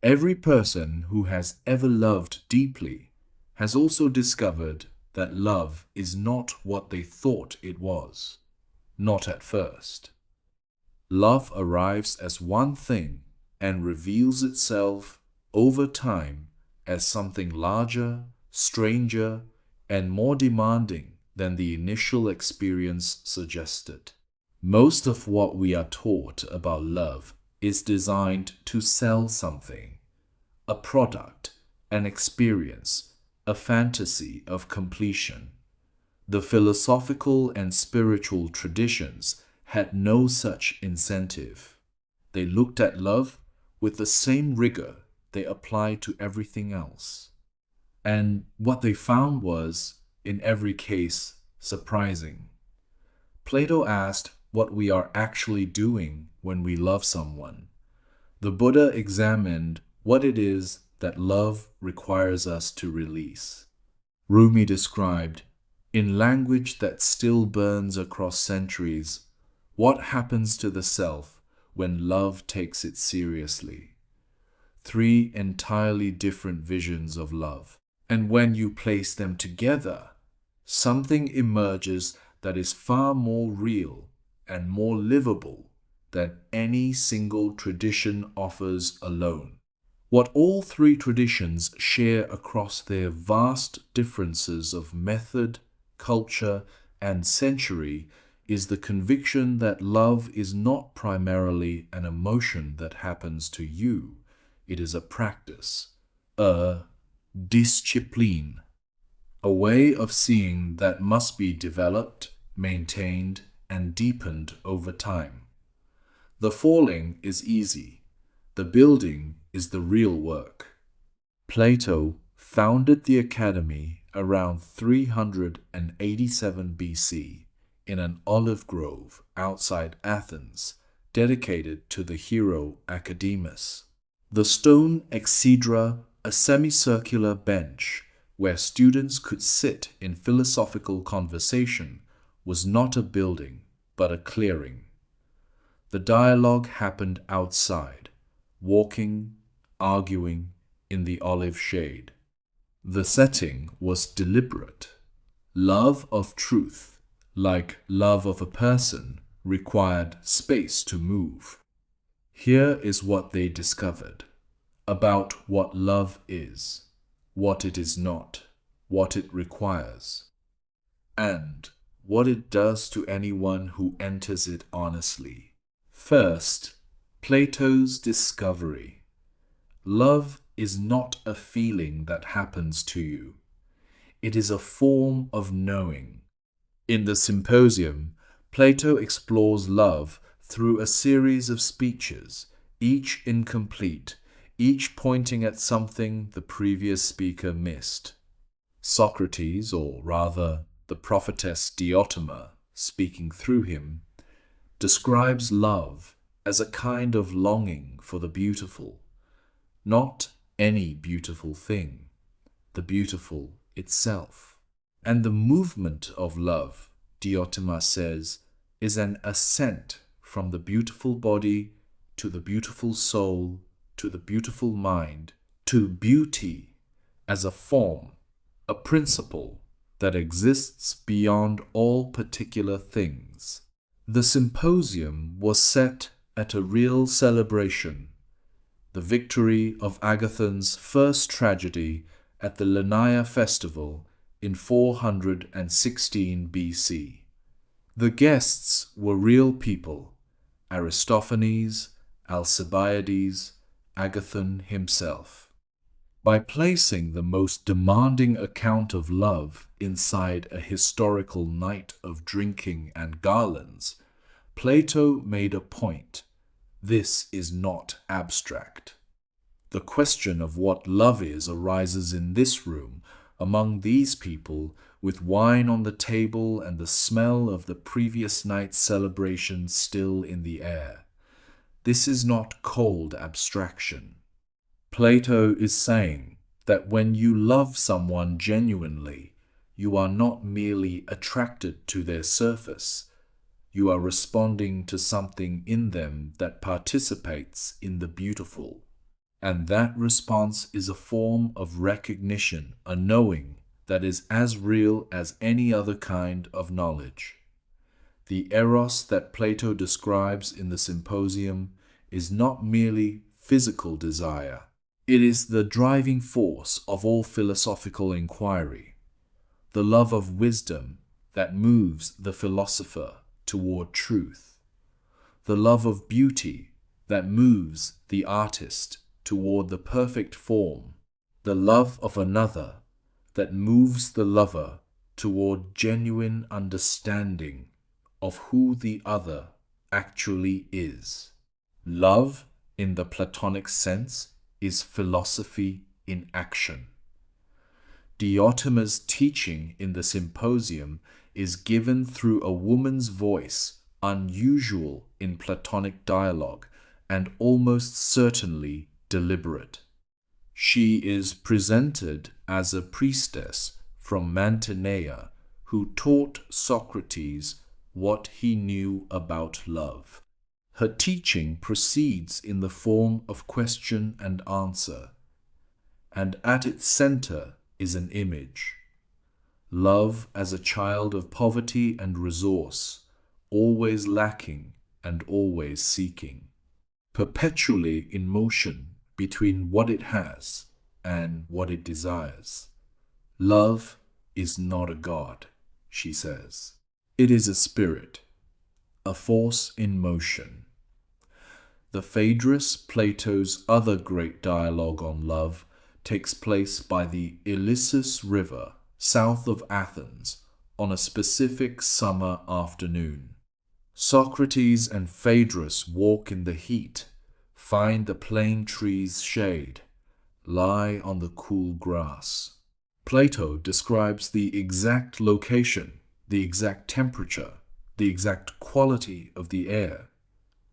Every person who has ever loved deeply has also discovered that love is not what they thought it was, not at first. Love arrives as one thing and reveals itself over time as something larger, stranger, and more demanding than the initial experience suggested. Most of what we are taught about love is designed to sell something, a product, an experience, a fantasy of completion. The philosophical and spiritual traditions had no such incentive. They looked at love with the same rigor they applied to everything else. And what they found was, in every case, surprising. Plato asked what we are actually doing when we love someone. The Buddha examined what it is that love requires us to release. Rumi described, in language that still burns across centuries, what happens to the self when love takes it seriously. Three entirely different visions of love. And when you place them together, something emerges that is far more real and more livable than any single tradition offers alone. What all three traditions share across their vast differences of method, culture, and century is the conviction that love is not primarily an emotion that happens to you. It is a practice, a discipline, a way of seeing that must be developed, maintained, and deepened over time. The falling is easy. The building is the real work. Plato founded the academy around 387 BC in an olive grove outside Athens, dedicated to the hero Academus. The stone exedra, a semicircular bench where students could sit in philosophical conversation, was not a building, but a clearing. The dialogue happened outside, walking, arguing in the olive shade. The setting was deliberate. Love of truth, like love of a person, required space to move. Here is what they discovered about what love is, what it is not, what it requires, and what it does to anyone who enters it honestly. First, Plato's discovery. Love is not a feeling that happens to you. It is a form of knowing. In the Symposium, Plato explores love through a series of speeches, each incomplete, each pointing at something the previous speaker missed. Socrates, or rather the prophetess Diotima, speaking through him, describes love as a kind of longing for the beautiful, not any beautiful thing, the beautiful itself. And the movement of love, Diotima says, is an ascent from the beautiful body to the beautiful soul to the beautiful mind to beauty as a form, a principle that exists beyond all particular things. The symposium was set at a real celebration, the victory of Agathon's first tragedy at the Lernaea festival in 416 BC. The guests were real people, Aristophanes, Alcibiades, Agathon himself. By placing the most demanding account of love inside a historical night of drinking and garlands, Plato made a point. This is not abstract. The question of what love is arises in this room, among these people, with wine on the table and the smell of the previous night's celebration still in the air. This is not cold abstraction. Plato is saying that when you love someone genuinely, you are not merely attracted to their surface. You are responding to something in them that participates in the beautiful. And that response is a form of recognition, a knowing that is as real as any other kind of knowledge. The eros that Plato describes in the Symposium is not merely physical desire. It is the driving force of all philosophical inquiry, the love of wisdom that moves the philosopher toward truth, the love of beauty that moves the artist toward the perfect form, the love of another that moves the lover toward genuine understanding of who the other actually is. Love, in the Platonic sense, is philosophy in action. Diotima's teaching in the Symposium is given through a woman's voice, unusual in Platonic dialogue and almost certainly deliberate. She is presented as a priestess from Mantinea who taught Socrates what he knew about love. Her teaching proceeds in the form of question and answer, and at its center is an image. Love as a child of poverty and resource, always lacking and always seeking, perpetually in motion between what it has and what it desires. Love is not a god, she says. It is a spirit, a force in motion. The Phaedrus, Plato's other great dialogue on love, takes place by the Ilissus River, south of Athens, on a specific summer afternoon. Socrates and Phaedrus walk in the heat, find the plane tree's shade, lie on the cool grass. Plato describes the exact location, the exact temperature, the exact quality of the air.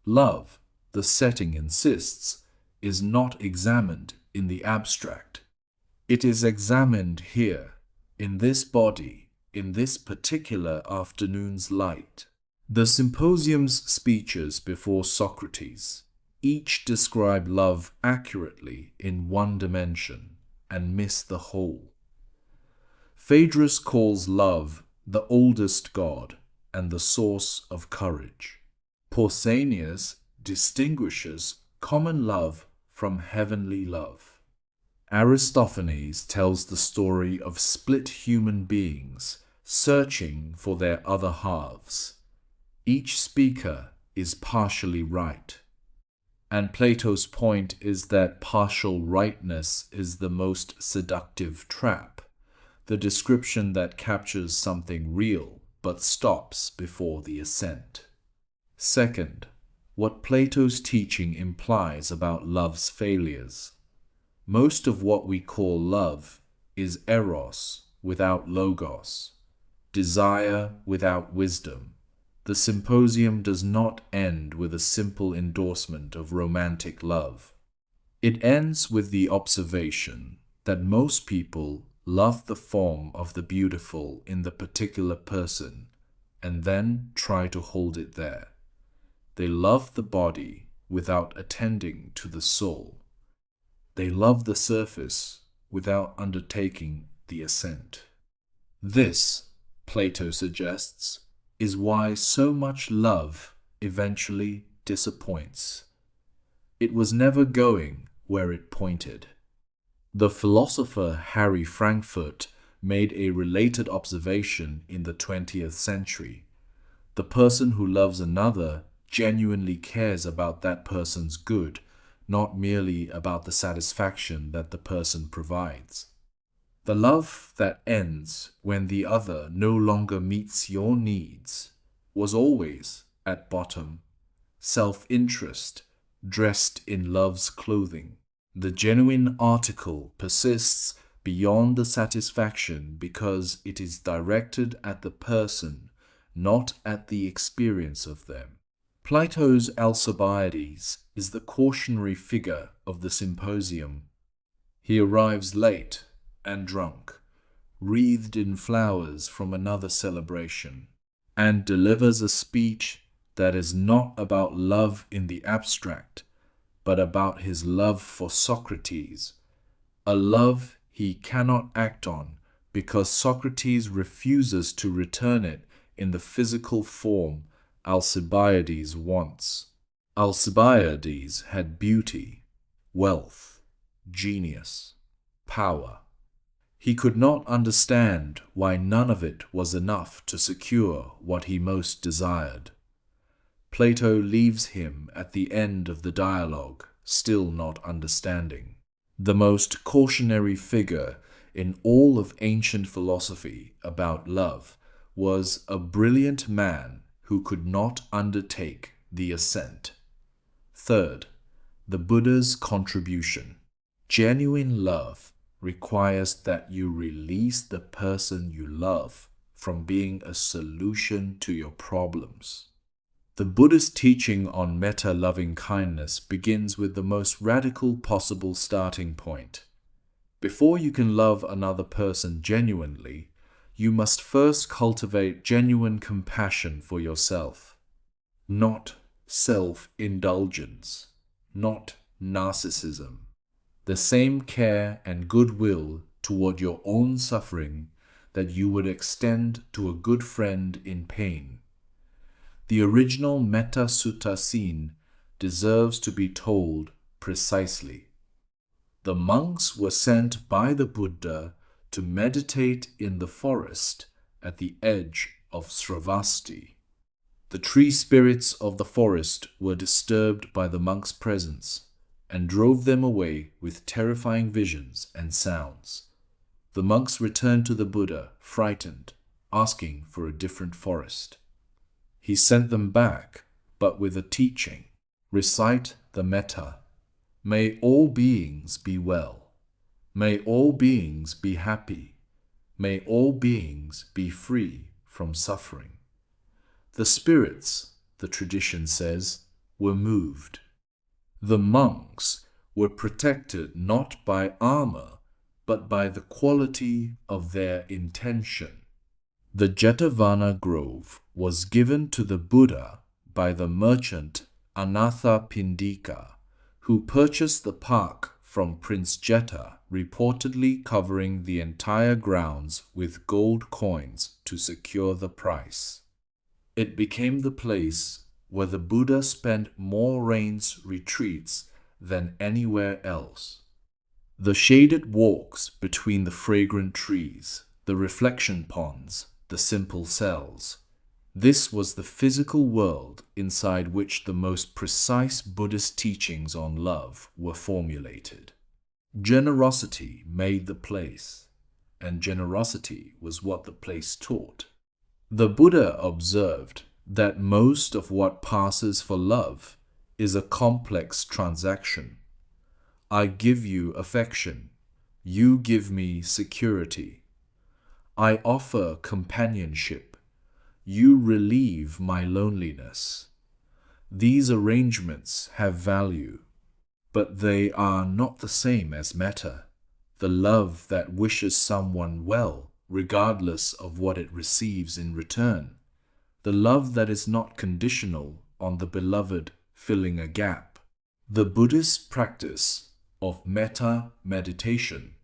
Love, the setting insists, is not examined in the abstract. It is examined here, in this body, in this particular afternoon's light. The Symposium's speeches before Socrates each describe love accurately in one dimension and miss the whole. Phaedrus calls love the oldest god and the source of courage. Pausanias distinguishes common love from heavenly love. Aristophanes tells the story of split human beings searching for their other halves. Each speaker is partially right. And Plato's point is that partial rightness is the most seductive trap, the description that captures something real but stops before the ascent. Second, what Plato's teaching implies about love's failures. Most of what we call love is eros without logos, desire without wisdom. The Symposium does not end with a simple endorsement of romantic love. It ends with the observation that most people love the form of the beautiful in the particular person and then try to hold it there. They love the body without attending to the soul. They love the surface without undertaking the ascent. This, Plato suggests, is why so much love eventually disappoints. It was never going where it pointed. The philosopher Harry Frankfurt made a related observation in the 20th century. The person who loves another genuinely cares about that person's good, not merely about the satisfaction that the person provides. The love that ends when the other no longer meets your needs was always, at bottom, self-interest dressed in love's clothing. The genuine article persists beyond the satisfaction because it is directed at the person, not at the experience of them. Plato's Alcibiades is the cautionary figure of the Symposium. He arrives late and drunk, wreathed in flowers from another celebration, and delivers a speech that is not about love in the abstract, but about his love for Socrates, a love he cannot act on because Socrates refuses to return it in the physical form Alcibiades wants. Alcibiades had beauty, wealth, genius, power. He could not understand why none of it was enough to secure what he most desired. Plato leaves him at the end of the dialogue, still not understanding. The most cautionary figure in all of ancient philosophy about love was a brilliant man who could not undertake the ascent. Third, the Buddha's contribution. Genuine love requires that you release the person you love from being a solution to your problems. The Buddhist teaching on metta-loving kindness begins with the most radical possible starting point. Before you can love another person genuinely, you must first cultivate genuine compassion for yourself. Not self-indulgence, not narcissism. The same care and goodwill toward your own suffering that you would extend to a good friend in pain. The original Metta Sutta scene deserves to be told precisely. The monks were sent by the Buddha to meditate in the forest at the edge of Sravasti. The tree spirits of the forest were disturbed by the monks' presence and drove them away with terrifying visions and sounds. The monks returned to the Buddha, frightened, asking for a different forest. He sent them back, but with a teaching. Recite the metta. May all beings be well. May all beings be happy. May all beings be free from suffering. The spirits, the tradition says, were moved. The monks were protected not by armor, but by the quality of their intention. The Jetavana grove was given to the Buddha by the merchant Anathapindika, who purchased the park from Prince Jeta, reportedly covering the entire grounds with gold coins to secure the price. It became the place where the Buddha spent more rains retreats than anywhere else. The shaded walks between the fragrant trees, the reflection ponds, the simple cells. This was the physical world inside which the most precise Buddhist teachings on love were formulated. Generosity made the place, and generosity was what the place taught. The Buddha observed that most of what passes for love is a complex transaction. I give you affection, you give me security. I offer companionship, you relieve my loneliness. These arrangements have value, but they are not the same as metta, the love that wishes someone well regardless of what it receives in return, the love that is not conditional on the beloved filling a gap. The Buddhist practice of metta meditation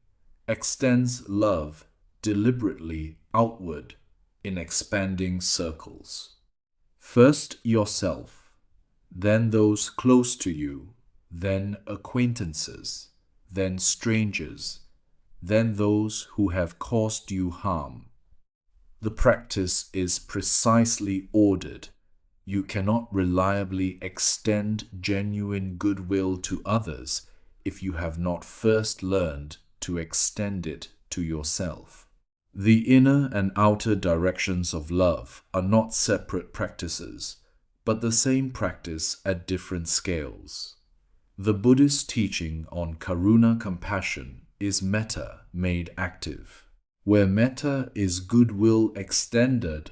extends love deliberately outward in expanding circles. First yourself, then those close to you, then acquaintances, then strangers, then those who have caused you harm. The practice is precisely ordered. You cannot reliably extend genuine goodwill to others if you have not first learned to extend it to yourself. The inner and outer directions of love are not separate practices, but the same practice at different scales. The Buddhist teaching on karuna compassion is metta made active. Where metta is goodwill extended,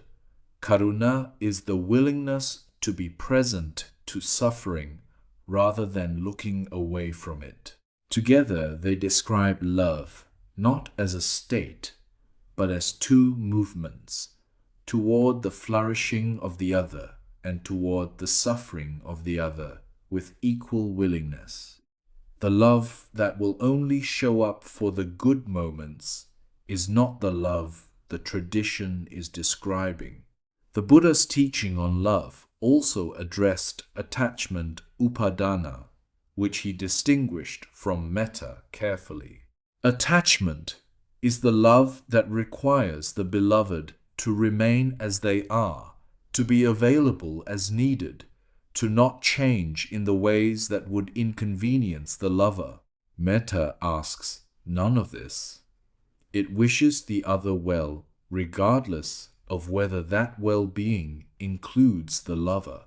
karuna is the willingness to be present to suffering rather than looking away from it. Together they describe love not as a state, but as two movements, toward the flourishing of the other and toward the suffering of the other with equal willingness. The love that will only show up for the good moments is not the love the tradition is describing. The Buddha's teaching on love also addressed attachment upadana, which he distinguished from metta carefully. Attachment is the love that requires the beloved to remain as they are, to be available as needed, to not change in the ways that would inconvenience the lover. Metta asks none of this. It wishes the other well, regardless of whether that well-being includes the lover.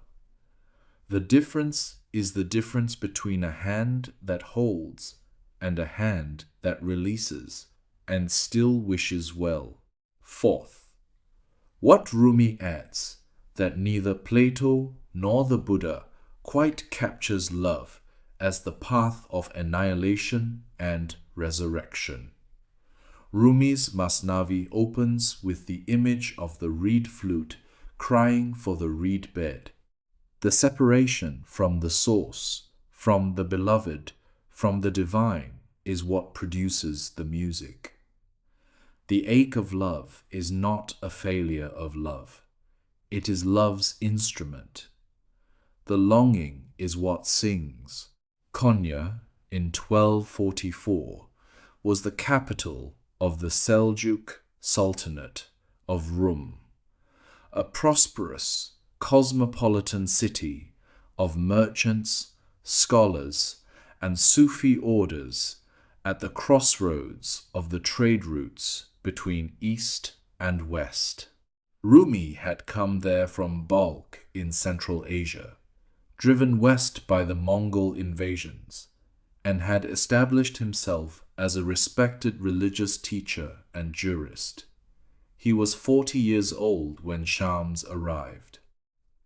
The difference is the difference between a hand that holds and a hand that releases and still wishes well. Fourth, what Rumi adds that neither Plato nor the Buddha quite captures love as the path of annihilation and resurrection. Rumi's Masnavi opens with the image of the reed flute crying for the reed bed. The separation from the source, from the beloved, from the divine is what produces the music. The ache of love is not a failure of love. It is love's instrument. The longing is what sings. Konya in 1244 was the capital of the Seljuk Sultanate of Rum, a prosperous, cosmopolitan city of merchants, scholars, and Sufi orders at the crossroads of the trade routes between East and West. Rumi had come there from Balkh in Central Asia, driven west by the Mongol invasions, and had established himself as a respected religious teacher and jurist. He was 40 years old when Shams arrived.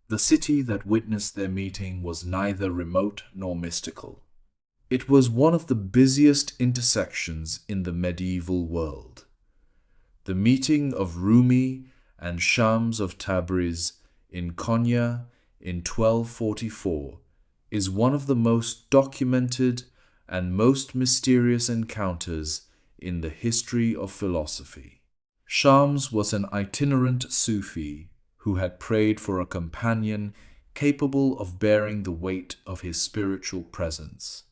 The city that witnessed their meeting was neither remote nor mystical. It was one of the busiest intersections in the medieval world. The meeting of Rumi and Shams of Tabriz in Konya in 1244 is one of the most documented and most mysterious encounters in the history of philosophy. Shams was an itinerant Sufi who had prayed for a companion capable of bearing the weight of his spiritual presence.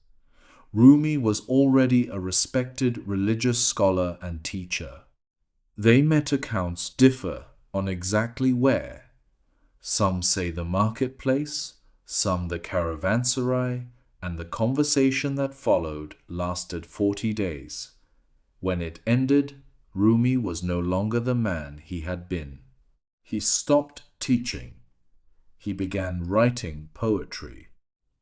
Rumi was already a respected religious scholar and teacher. They met accounts differ on exactly where. Some say the marketplace, some the caravanserai, and the conversation that followed lasted 40 days. When it ended, Rumi was no longer the man he had been. He stopped teaching. He began writing poetry.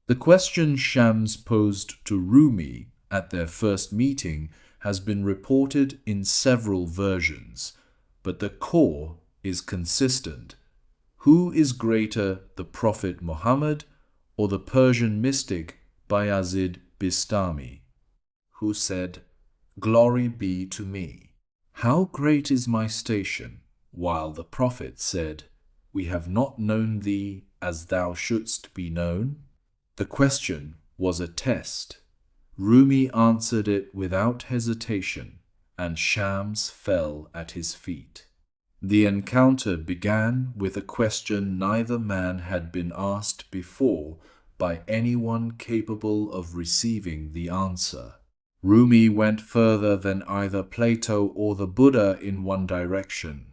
The question Shams posed to Rumi at their first meeting has been reported in several versions, but the core is consistent. Who is greater, the Prophet Muhammad or the Persian mystic Bayazid Bistami, who said, "Glory be to me. How great is my station," while the Prophet said, "We have not known thee as thou shouldst be known"? The question was a test. Rumi answered it without hesitation, and Shams fell at his feet. The encounter began with a question neither man had been asked before by anyone capable of receiving the answer. Rumi went further than either Plato or the Buddha in one direction.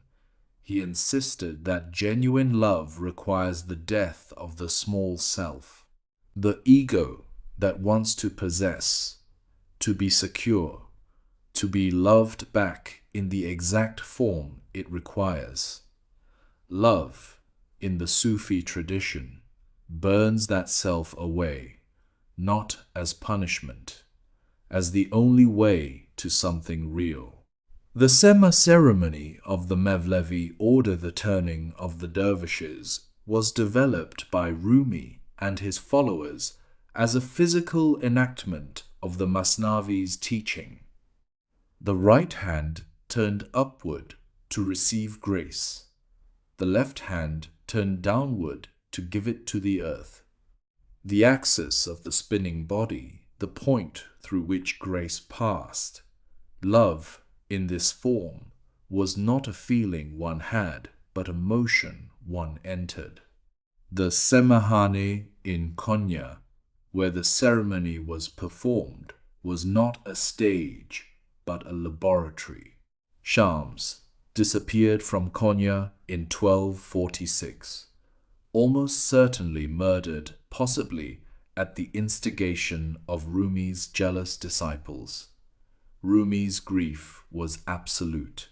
He insisted that genuine love requires the death of the small self, the ego that wants to possess, to be secure, to be loved back in the exact form it requires. Love, in the Sufi tradition, burns that self away, not as punishment, as the only way to something real. The Sema ceremony of the Mevlevi order, the turning of the dervishes, was developed by Rumi and his followers as a physical enactment of the Masnavi's teaching. The right hand turned upward to receive grace. The left hand turned downward to give it to the earth. the axis of the spinning body, the point through which grace passed. Love, in this form, was not a feeling one had, but a motion one entered. The semahane in Konya, where the ceremony was performed, was not a stage, but a laboratory. Shams disappeared from Konya in 1246, almost certainly murdered, possibly at the instigation of Rumi's jealous disciples. Rumi's grief was absolute.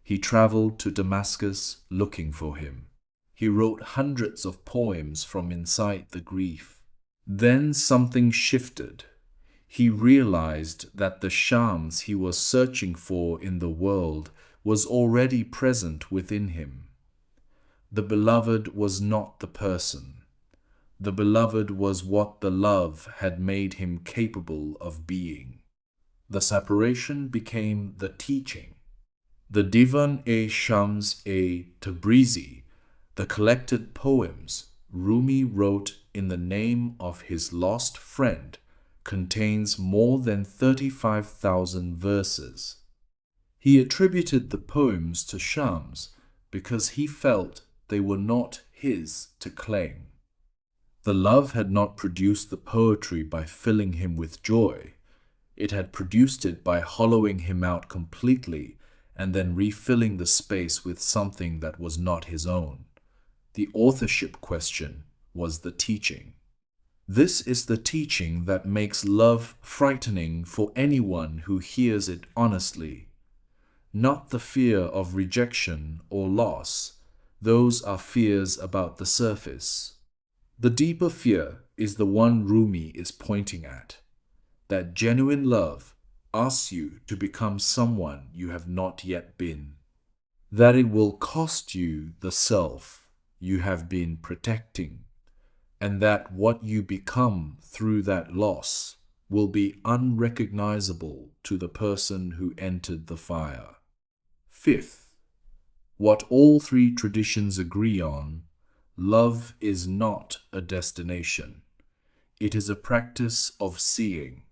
He traveled to Damascus looking for him. He wrote hundreds of poems from inside the grief. Then something shifted. He realized that the Shams he was searching for in the world was already present within him. The beloved was not the person. The beloved was what the love had made him capable of being. The separation became the teaching. The Divan-e-Shams-e-Tabrizi, the collected poems Rumi wrote in the name of his lost friend, contains more than 35,000 verses. He attributed the poems to Shams because he felt they were not his to claim. The love had not produced the poetry by filling him with joy. It had produced it by hollowing him out completely and then refilling the space with something that was not his own. The authorship question was the teaching. This is the teaching that makes love frightening for anyone who hears it honestly. Not the fear of rejection or loss. Those are fears about the surface. The deeper fear is the one Rumi is pointing at. That genuine love asks you to become someone you have not yet been. That it will cost you the self you have been protecting, and that what you become through that loss will be unrecognizable to the person who entered the fire. Fifth, what all three traditions agree on, love is not a destination. It is a practice of seeing.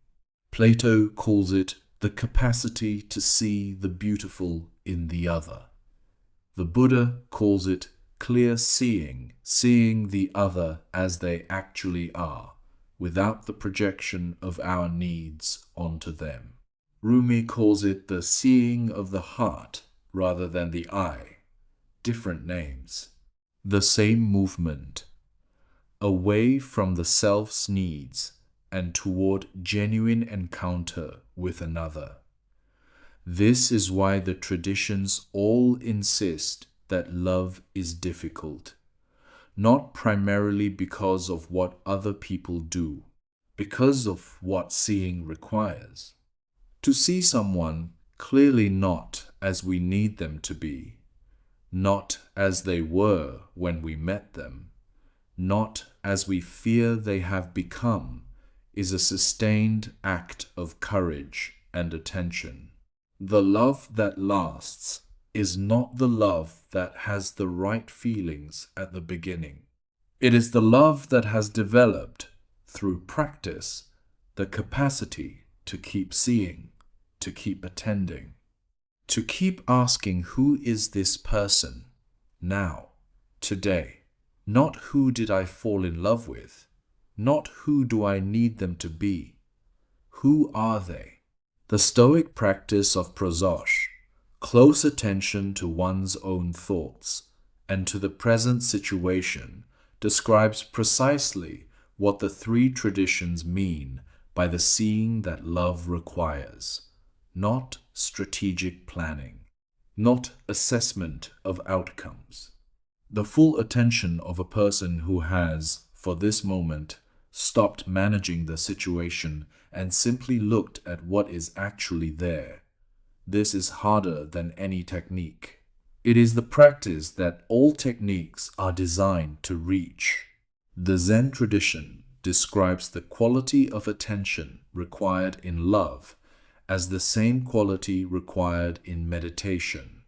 Plato calls it the capacity to see the beautiful in the other. The Buddha calls it clear seeing, seeing the other as they actually are, without the projection of our needs onto them. Rumi calls it the seeing of the heart rather than the eye. Different names. The same movement. Away from the self's needs and toward genuine encounter with another. This is why the traditions all insist that love is difficult, not primarily because of what other people do, because of what seeing requires. To see someone clearly not as we need them to be, not as they were when we met them, not as we fear they have become, is a sustained act of courage and attention. The love that lasts is not the love that has the right feelings at the beginning. It is the love that has developed, through practice, the capacity to keep seeing, to keep attending, to keep asking, who is this person now, today? Not who did I fall in love with? Not who do I need them to be? Who are they? The Stoic practice of prososh, close attention to one's own thoughts and to the present situation, describes precisely what the three traditions mean by the seeing that love requires, not strategic planning, not assessment of outcomes. The full attention of a person who has, for this moment, stopped managing the situation and simply looked at what is actually there. This is harder than any technique. It is the practice that all techniques are designed to reach. The Zen tradition describes the quality of attention required in love as the same quality required in meditation: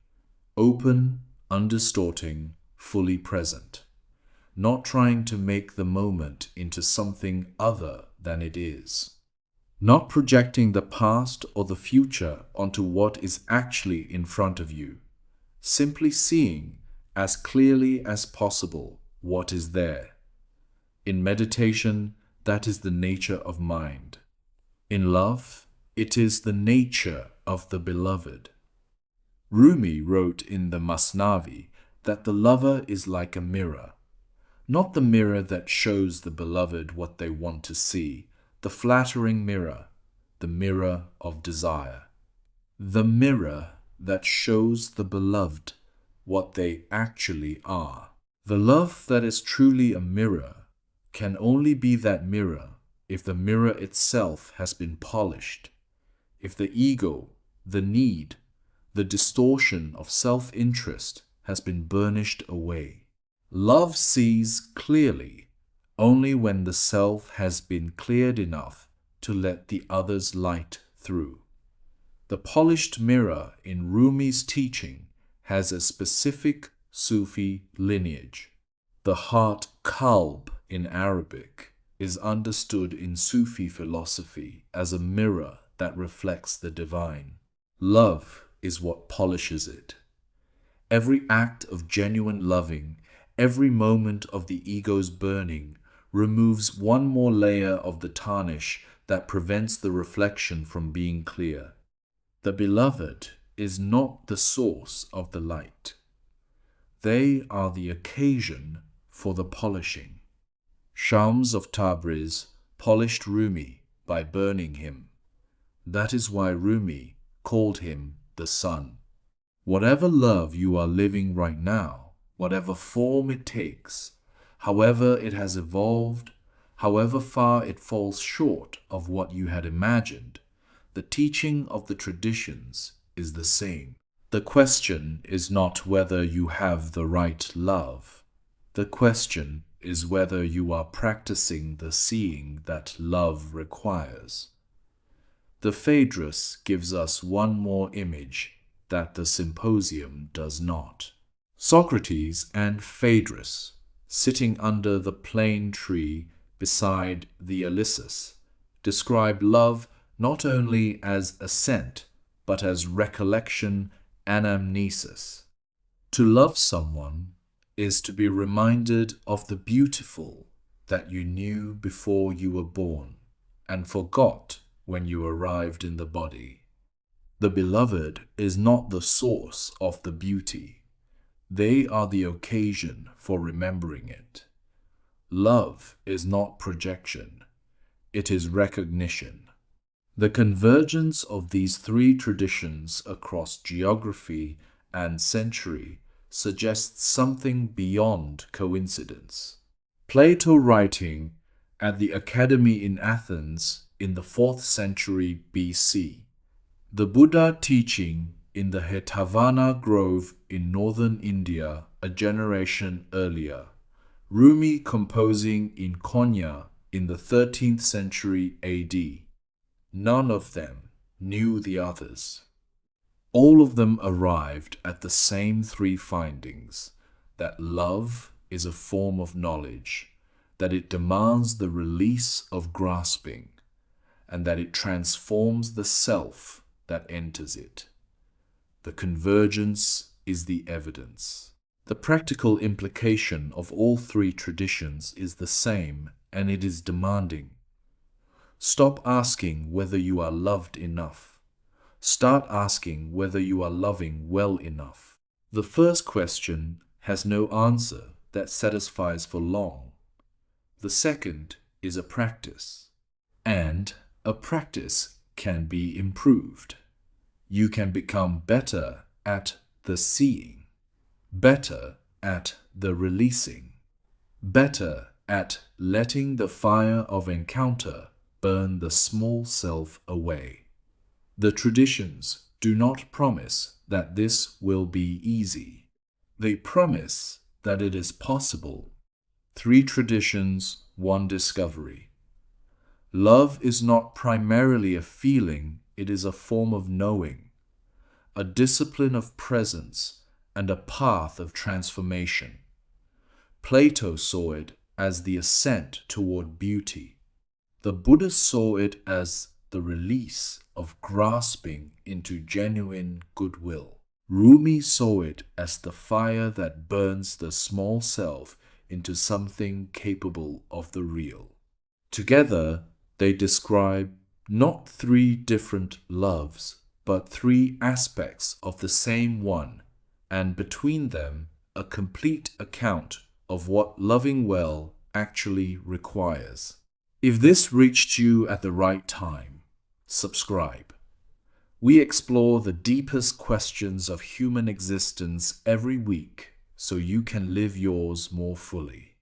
open, undistorting, fully present. not trying to make the moment into something other than it is. Not projecting the past or the future onto what is actually in front of you. Simply seeing as clearly as possible what is there. In meditation, that is the nature of mind. In love, it is the nature of the beloved. Rumi wrote in the Masnavi that the lover is like a mirror. Not the mirror that shows the beloved what they want to see, the flattering mirror, the mirror of desire. The mirror that shows the beloved what they actually are. The love that is truly a mirror can only be that mirror if the mirror itself has been polished, if the ego, the need, the distortion of self-interest has been burnished away. Love sees clearly only when the self has been cleared enough to let the other's light through. The polished mirror in Rumi's teaching has a specific Sufi lineage. The heart qalb in Arabic is understood in Sufi philosophy as a mirror that reflects the divine. Love is what polishes it. Every act of genuine loving, every moment of the ego's burning, removes one more layer of the tarnish that prevents the reflection from being clear. The beloved is not the source of the light. They are the occasion for the polishing. Shams of Tabriz polished Rumi by burning him. That is why Rumi called him the sun. Whatever love you are living right now, whatever form it takes, however it has evolved, however far it falls short of what you had imagined, the teaching of the traditions is the same. The question is not whether you have the right love. The question is whether you are practicing the seeing that love requires. The Phaedrus gives us one more image that the symposium does not. Socrates and Phaedrus, sitting under the plane tree beside the Ilissus, describe love not only as assent, but as recollection, anamnesis. To love someone is to be reminded of the beautiful that you knew before you were born and forgot when you arrived in the body. The beloved is not the source of the beauty. They are the occasion for remembering it. Love is not projection. It is recognition. The convergence of these three traditions across geography and century suggests something beyond coincidence. Plato, writing at the Academy in Athens in the 4th century BC, the Buddha teaching in the Hetavana Grove in northern India a generation earlier, Rumi composing in Konya in the 13th century AD. None of them knew the others. All of them arrived at the same three findings: that love is a form of knowledge, that it demands the release of grasping, and that it transforms the self that enters it. The convergence is the evidence. The practical implication of all three traditions is the same, and it is demanding. Stop asking whether you are loved enough. Start asking whether you are loving well enough. The first question has no answer that satisfies for long. The second is a practice, and a practice can be improved. You can become better at the seeing, better at the releasing, better at letting the fire of encounter burn the small self away. The traditions do not promise that this will be easy. They promise that it is possible. 3 traditions, 1 discovery. Love is not primarily a feeling, it is a form of knowing, a discipline of presence, and a path of transformation. Plato saw it as the ascent toward beauty. The Buddhists saw it as the release of grasping into genuine goodwill. Rumi saw it as the fire that burns the small self into something capable of the real. Together, they describe not three different loves, but three aspects of the same one, and between them, a complete account of what loving well actually requires. If this reached you at the right time, subscribe. We explore the deepest questions of human existence every week so you can live yours more fully.